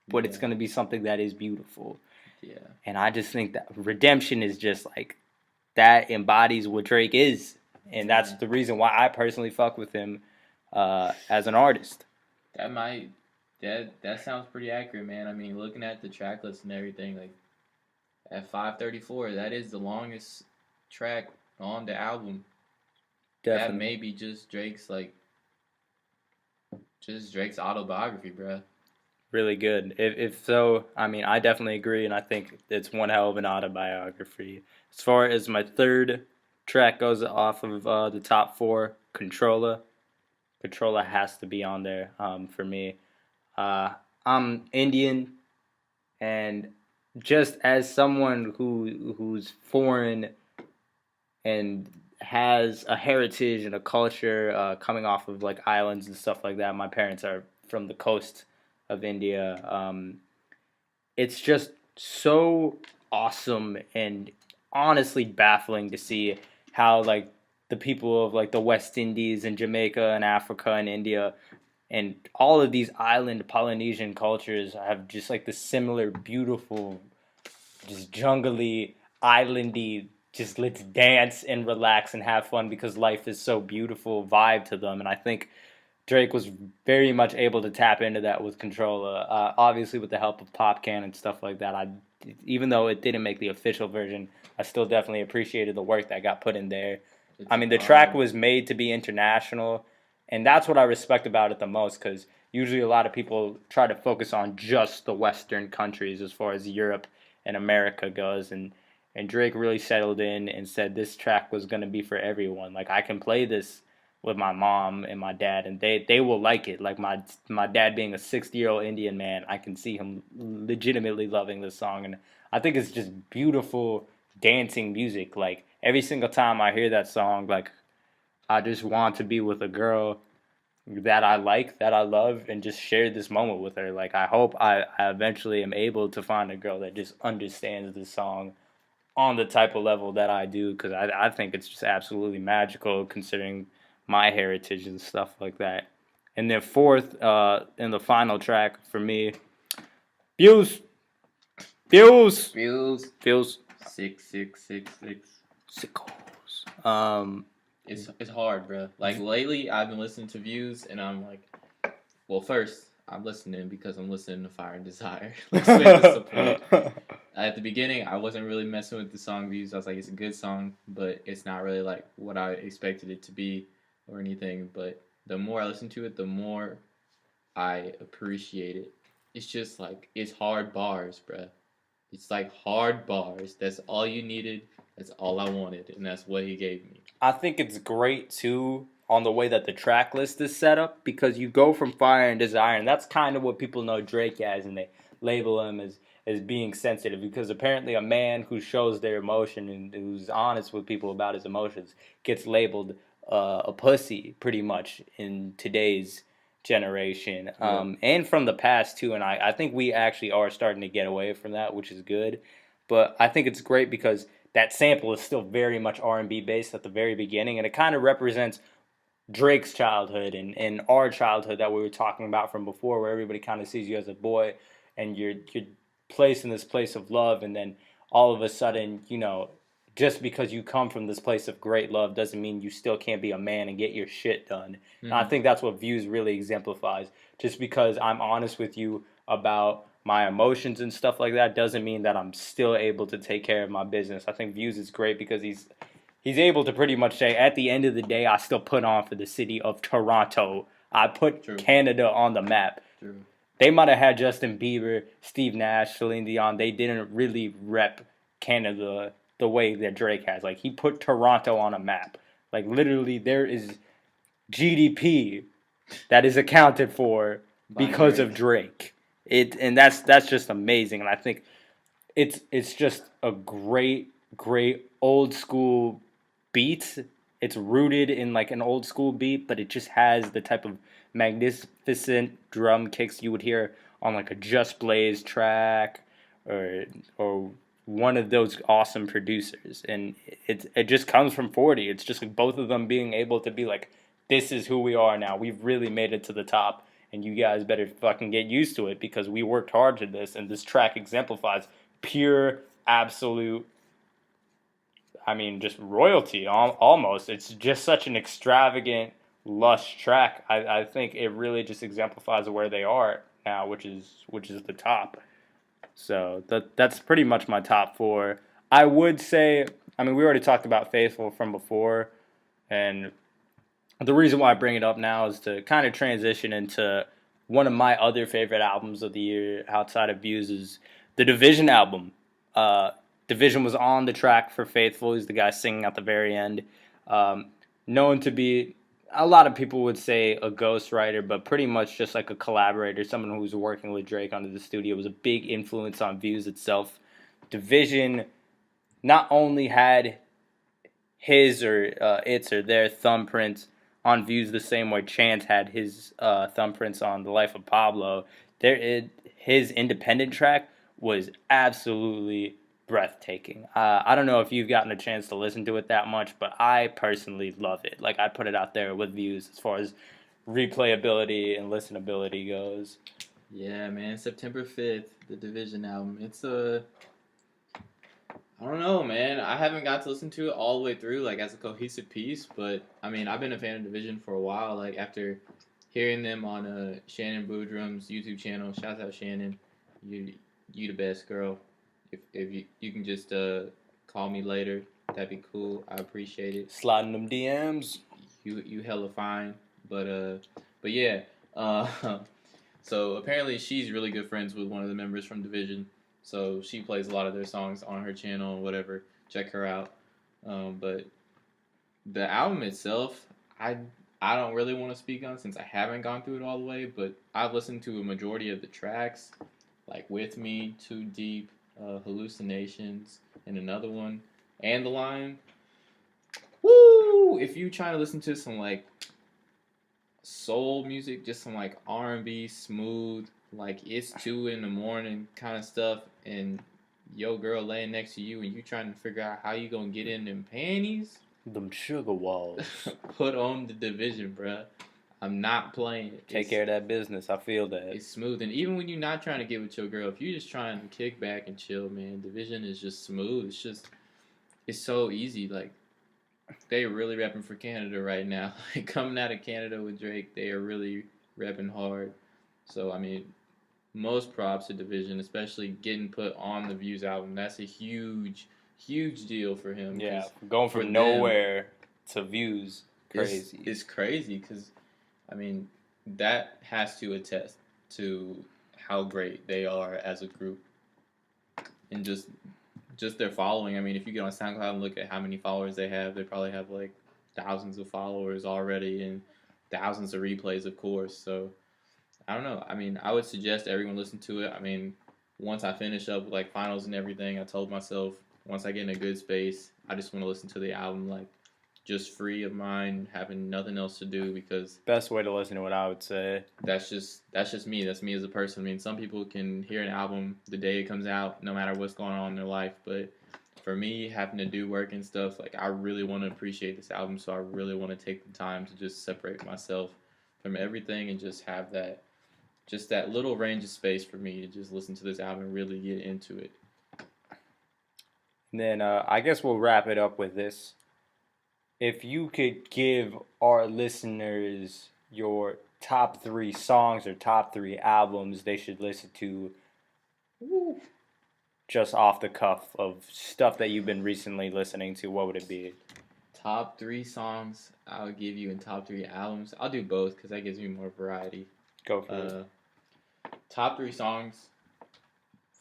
but it's gonna be something that is beautiful. Yeah. And I just think that Redemption is just like that embodies what Drake is, and that's the reason why I personally fuck with him as an artist. That sounds pretty accurate, man. I mean, looking at the track list and everything, like at 5:34, that is the longest track on the album. Definitely. That may be just Drake's autobiography, bro. Really good. If so, I mean, I definitely agree, and I think it's one hell of an autobiography. As far as my 3rd track goes off of the top 4, Controller. Controller has to be on there for me. I'm Indian, and just as someone who's foreign and has a heritage and a culture coming off of like islands and stuff like that, my parents are from the coast of India. It's just so awesome and honestly baffling to see how like the people of like the West Indies and Jamaica and Africa and India and all of these island Polynesian cultures have just like this similar beautiful, just jungly, islandy, just let's dance and relax and have fun because life is so beautiful vibe to them. And I think Drake was very much able to tap into that with Controlla. Obviously, with the help of PopCan and stuff like that. Even though it didn't make the official version, I still definitely appreciated the work that got put in there. It's I a mean, the track vibe. was made to be international, and that's what I respect about it the most. Because usually, a lot of people try to focus on just the Western countries as far as Europe and America goes, and Drake really settled in and said this track was going to be for everyone. Like I can play this with my mom and my dad, and they will like it. Like my dad being a 60-year-old Indian man, I can see him legitimately loving this song, and I think it's just beautiful dancing music. Like every single time I hear that song, like I just want to be with a girl that I like, that I love, and just share this moment with her. Like I hope I eventually am able to find a girl that just understands this song on the type of level that I do, because I think it's just absolutely magical considering my heritage and stuff like that. And then fourth, in the final track for me, Views, Views, Feels Views, 6666. Sickles. It's hard, bro. Like lately, I've been listening to Views, and I'm like, well, first I'm listening because I'm listening to Fire and Desire. Like with support. At the beginning, I wasn't really messing with the song Views. I was like, it's a good song, but it's not really like what I expected it to be or anything. But the more I listen to it, the more I appreciate it. It's just like it's hard bars, bruh. It's like hard bars. That's all you needed. That's all I wanted, and that's what he gave me. I think it's great too on the way that the track list is set up, because you go from Fire and Desire, and that's kind of what people know Drake as, and they label him as being sensitive, because apparently a man who shows their emotion and who's honest with people about his emotions gets labeled a pussy pretty much in today's generation, Yeah. and from the past too. And I think we actually are starting to get away from that, which is good. But I think it's great because that sample is still very much R&B based at the very beginning, and it kind of represents Drake's childhood and our childhood that we were talking about from before, where everybody kind of sees you as a boy and you're placed in this place of love, and then all of a sudden, just because you come from this place of great love doesn't mean you still can't be a man and get your shit done. And I think that's what Views really exemplifies. Just because I'm honest with you about my emotions and stuff like that doesn't mean that I'm still able to take care of my business. I think Views is great because he's able to pretty much say, at the end of the day, I still put on for the city of Toronto. I put True. Canada on the map. True. They might have had Justin Bieber, Steve Nash, Celine Dion. They didn't really rep Canada the way that Drake has. Like, he put Toronto on a map. Like, literally, there is GDP that is accounted for because of Drake. And that's just amazing. And I think it's just a great old school beat. It's rooted in like an old school beat, but it just has the type of magnificent drum kicks you would hear on like a Just Blaze track or one of those awesome producers. And it just comes from 40. It's just like both of them being able to be like, this is who we are now. We've really made it to the top, and you guys better fucking get used to it because we worked hard to this, and this track exemplifies pure, absolute, I mean, just royalty almost. It's just such an extravagant, lush track. I think it really just exemplifies where they are now, which is the top. So that's pretty much my top four. I would say, I mean, we already talked about Faithful from before, and the reason why I bring it up now is to kind of transition into one of my other favorite albums of the year outside of Views is the Division album. Division was on the track for Faithful. He's the guy singing at the very end. Known to be, a lot of people would say a ghostwriter, but pretty much just like a collaborator, someone who was working with Drake under the studio, was a big influence on Views itself. Division not only had his or its or their thumbprint on Views the same way Chance had his thumbprints on The Life of Pablo, his independent track was absolutely breathtaking. I don't know if you've gotten a chance to listen to it that much, but I personally love it. Like, I put it out there with Views as far as replayability and listenability goes. Yeah, man. September 5th, the Division album. It's I don't know, man. I haven't got to listen to it all the way through, like, as a cohesive piece, but, I mean, I've been a fan of Division for a while. Like, after hearing them on Shannon Boudrum's YouTube channel. Shout out Shannon, you the best girl. If you can just call me later, that'd be cool. I appreciate it. Sliding them DMs. You hella fine, but yeah. So apparently she's really good friends with one of the members from Division. So she plays a lot of their songs on her channel and whatever. Check her out. But the album itself, I don't really want to speak on since I haven't gone through it all the way. But I've listened to a majority of the tracks, like With Me, Too Deep, Hallucinations, and another one, and The Line. Woo! If you trying to listen to some like soul music, just some like R&B, smooth, like it's 2 a.m. kind of stuff, and your girl laying next to you, and you trying to figure out how you gonna get in them panties, Them sugar walls. put on the Division, bruh. I'm not playing. Take care of that business. I feel that. It's smooth, and even when you're not trying to get with your girl, if you're just trying to kick back and chill, man, Division is just smooth. It's so easy. Like, they really repping for Canada right now. Like, coming out of Canada with Drake, they are really repping hard. So, I mean, most props to Division, especially getting put on the Views album. That's a huge, huge deal for him. Yeah, going from nowhere to Views, crazy. It's crazy because, I mean, that has to attest to how great they are as a group. And just their following. I mean, if you get on SoundCloud and look at how many followers they probably have like thousands of followers already and thousands of replays, of course. So, I don't know. I mean, I would suggest everyone listen to it. I mean, once I finish up with like finals and everything, I told myself once I get in a good space, I just want to listen to the album like just free of mind, having nothing else to do, because Best way to listen to it, I would say. that's just me. That's me as a person. I mean, some people can hear an album the day it comes out, no matter what's going on in their life. But for me, having to do work and stuff, like I really want to appreciate this album, so I really want to take the time to just separate myself from everything and just have that little range of space for me to just listen to this album and really get into it. And then I guess we'll wrap it up with this. If you could give our listeners your top 3 songs or top 3 albums they should listen to, just off the cuff of stuff that you've been recently listening to, what would it be? Top 3 songs I would give you and top 3 albums. I'll do both because that gives me more variety. Go for it. Top 3 songs.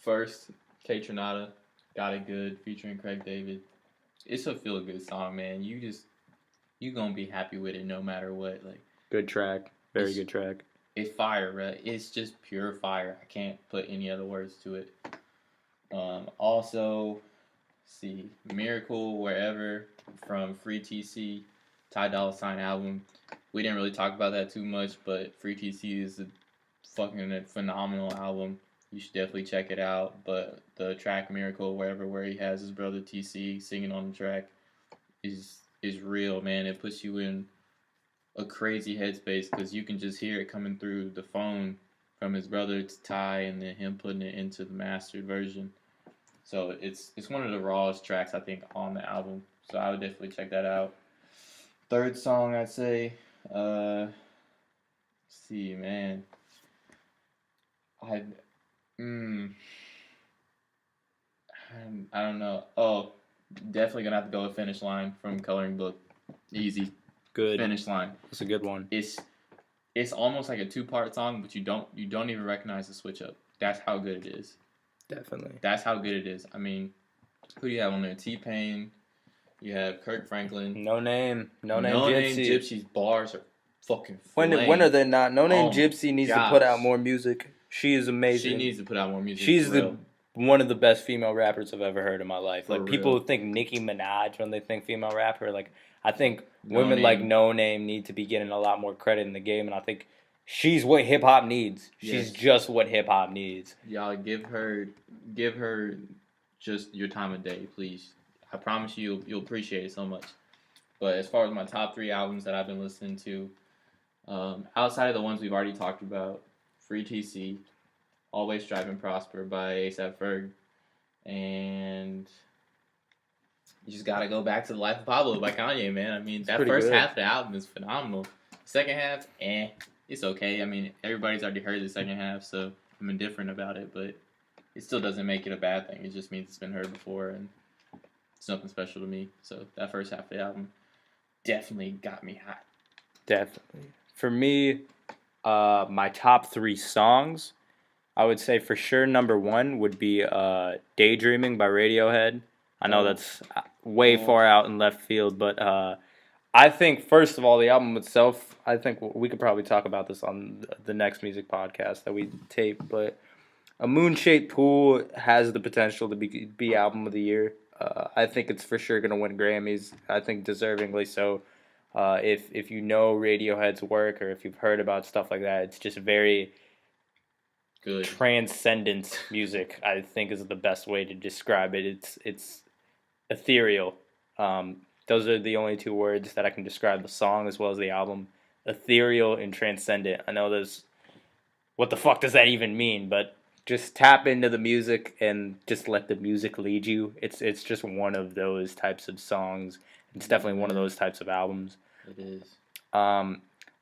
First, K Tronada, Got It Good, featuring Craig David. It's a feel good song, man. You gonna be happy with it no matter what. Like, Good track. Very good track. it's fire, right? It's just pure fire. I can't put any other words to it. Also, see, Miracle Wherever from Free TC, Ty Dolla $ign album. We didn't really talk about that too much, but Free TC is a fucking phenomenal album. You should definitely check it out. But the track Miracle Wherever, where he has his brother TC singing on the track, is real, man. It puts you in a crazy headspace because you can just hear it coming through the phone from his brother to Ty, and then him putting it into the mastered version. So it's one of the rawest tracks I think on the album. So I would definitely check that out. Third song I'd say, let's see, man. I don't know. Oh, definitely gonna have to go with Finish Line from Coloring Book. Easy. Good. Finish Line. That's a good one. It's almost like a 2-part song, but you don't even recognize the switch up. That's how good it is. Definitely. That's how good it is. I mean, who do you have on there? T-Pain. You have Kirk Franklin. No Name Gypsy. Gypsy's bars are fucking flame. When are they not? No Name Gypsy needs to put out more music. She is amazing. She needs to put out more music. She's one of the best female rappers I've ever heard in my life. For Like, people real. think Nicki Minaj when they think female rapper. Like, I think No women Name. like No Name need to be getting a lot more credit in the game, and I think she's what hip hop needs. Yes. She's just what hip hop needs. Y'all give her just your time of day, please. I promise you'll appreciate it so much. But as far as my top 3 albums that I've been listening to, outside of the ones we've already talked about, Free TC, Always Strive and Prosper by A$AP Ferg, and you just gotta go back to The Life of Pablo by Kanye, man. I mean, that pretty first good. half of the album is phenomenal. Second half, it's okay. I mean, everybody's already heard the second half, so I'm indifferent about it. But it still doesn't make it a bad thing. It just means it's been heard before, and it's nothing special to me. So that first half of the album definitely got me hot. Definitely. For me, my top 3 songs, I would say for sure number 1 would be "Daydreaming" by Radiohead. I know Oh. that's way Oh. far out in left field, but I think first of all the album itself. I think we could probably talk about this on the next music podcast that we tape. But "A Moon-Shaped Pool" has the potential to be album of the year. I think it's for sure gonna win Grammys. I think deservingly so. If you know Radiohead's work or if you've heard about stuff like that, it's just very Good. transcendent music. I think is the best way to describe it. It's ethereal. Those are the only 2 words that I can describe the song as well as the album. Ethereal and transcendent. I know there's what the fuck does that even mean, but just tap into the music and just let the music lead you. It's just one of those types of songs. It's definitely one of those types of albums. It is.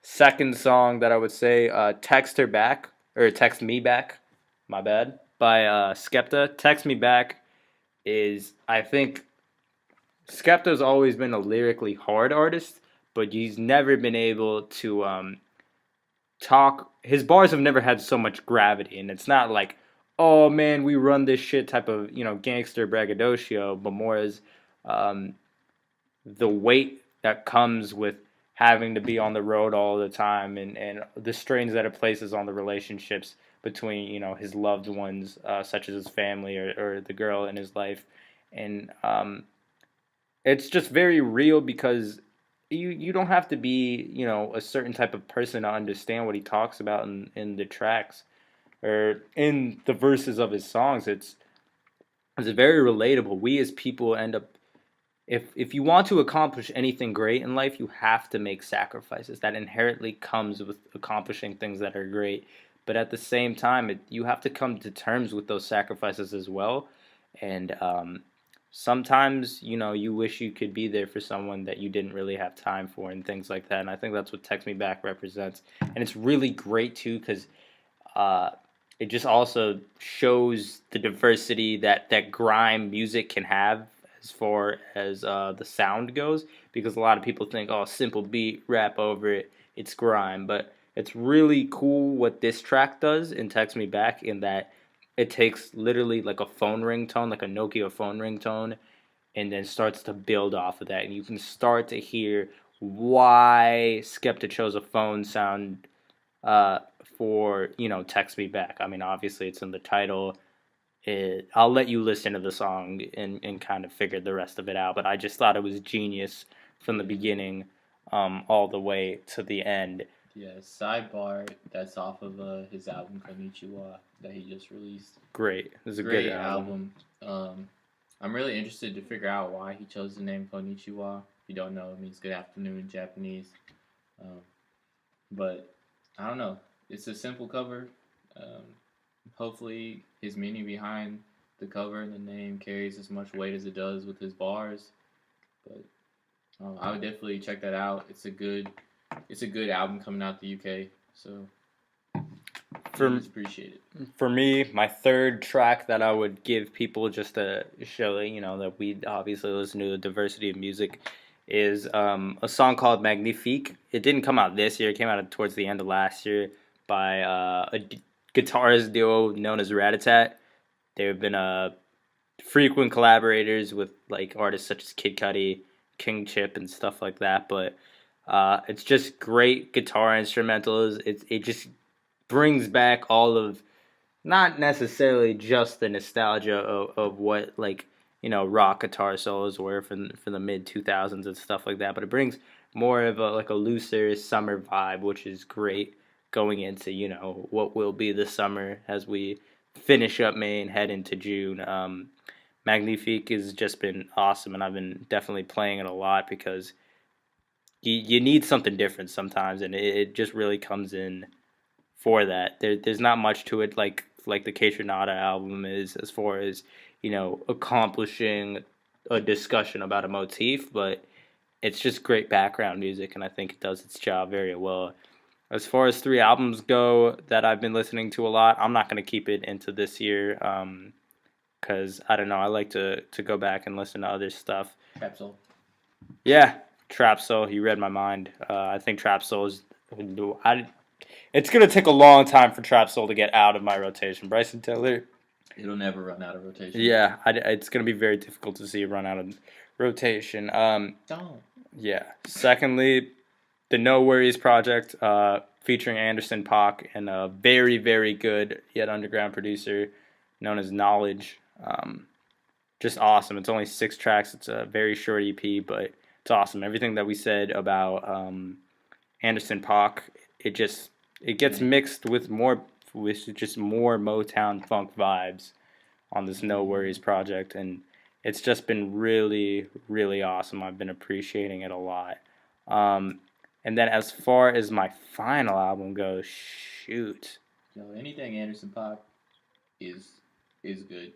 Second song that I would say, "Text Her Back" or "Text Me Back," my bad, by Skepta. "Text Me Back" is, I think, Skepta's always been a lyrically hard artist, but he's never been able to talk. His bars have never had so much gravity, and it's not like, oh man, we run this shit type of gangster braggadocio, but more as the weight that comes with having to be on the road all the time, and the strains that it places on the relationships between his loved ones, such as his family or the girl in his life, and it's just very real because you don't have to be a certain type of person to understand what he talks about in the tracks or in the verses of his songs. It's very relatable. We as people end up, if you want to accomplish anything great in life, you have to make sacrifices. That inherently comes with accomplishing things that are great. But at the same time, you have to come to terms with those sacrifices as well. And sometimes, you wish you could be there for someone that you didn't really have time for and things like that. And I think that's what "Text Me Back" represents. And it's really great, too, because it just also shows the diversity that grime music can have as far as the sound goes, because a lot of people think, oh, simple beat, rap over it, it's grime. But it's really cool what this track does in "Text Me Back" in that it takes literally like a phone ringtone, like a Nokia phone ringtone, and then starts to build off of that. And you can start to hear why Skepta chose a phone sound for, "Text Me Back." I mean, obviously it's in the title. I'll let you listen to the song and kind of figure the rest of it out. But I just thought it was genius from the beginning all the way to the end. Yeah, sidebar. That's off of his album Konnichiwa that he just released. Great. It's a Great good album. I'm really interested to figure out why he chose the name Konnichiwa. If you don't know, it means good afternoon in Japanese. But I don't know. It's a simple cover. Hopefully his meaning behind the cover and the name carries as much weight as it does with his bars. But I would definitely check that out. It's a good album coming out the UK. So appreciate it. For me, my third track that I would give people just to show that we obviously listen to the diversity of music is a song called "Magnifique." It didn't come out this year. It came out towards the end of last year by a guitarist duo known as Ratatat. They've been frequent collaborators with like artists such as Kid Cudi, King Chip, and stuff like that. But it's just great guitar instrumentals. It just brings back all of, not necessarily just the nostalgia of what rock guitar solos were from the mid 2000s and stuff like that, but it brings more of a looser summer vibe, which is great going into what will be the summer as we finish up May and head into June. Magnifique has just been awesome, and I've been definitely playing it a lot because you need something different sometimes, and it just really comes in for that. There's not much to it like the Kaytranada album is, as far as accomplishing a discussion about a motif, but it's just great background music, and I think it does its job very well. As far as 3 albums go that I've been listening to a lot, I'm not gonna keep it into this year, because I don't know. I like to go back and listen to other stuff. Trap Soul. Yeah, Trap Soul. You read my mind. I think Trap Soul is. It's gonna take a long time for Trap Soul to get out of my rotation. Bryson Tiller. It'll never run out of rotation. Yeah, it's gonna be very difficult to see it run out of rotation. Don't. Yeah. Secondly, the No Worries project, featuring Anderson .Paak and a very, very good yet underground producer known as Knowledge. Just awesome. It's only 6 tracks. It's a very short EP, but it's awesome. Everything that we said about Anderson .Paak, it gets mixed with just more Motown funk vibes on this No Worries project, and it's just been really, really awesome. I've been appreciating it a lot. And then as far as my final album goes, shoot. Yo, anything Anderson .Paak is good.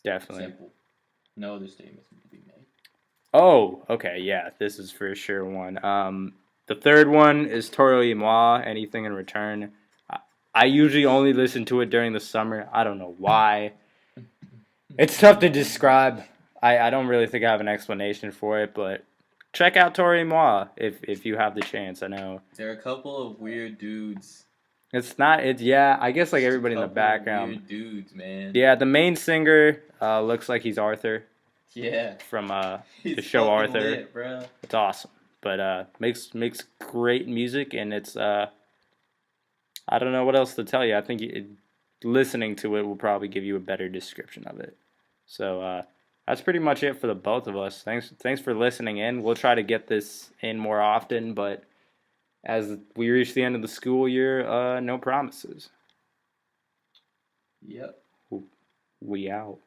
Definitely. Simple. No other statements need to be made. Oh, okay, yeah, this is for sure one. The third one is Toro y Moi, Anything in Return. I usually only listen to it during the summer. I don't know why. It's tough to describe. I don't really think I have an explanation for it, but check out Toro y Moi if you have the chance. I know. There are a couple of weird dudes. Yeah, I guess like everybody in the background. Weird dudes, man. Yeah, the main singer looks like he's Arthur. Yeah. From the He's show fucking Arthur. lit, bro. It's awesome. But makes great music, and it's I don't know what else to tell you. I think listening to it will probably give you a better description of it. So that's pretty much it for the both of us. Thanks for listening in. We'll try to get this in more often, but as we reach the end of the school year, no promises. Yep. We out.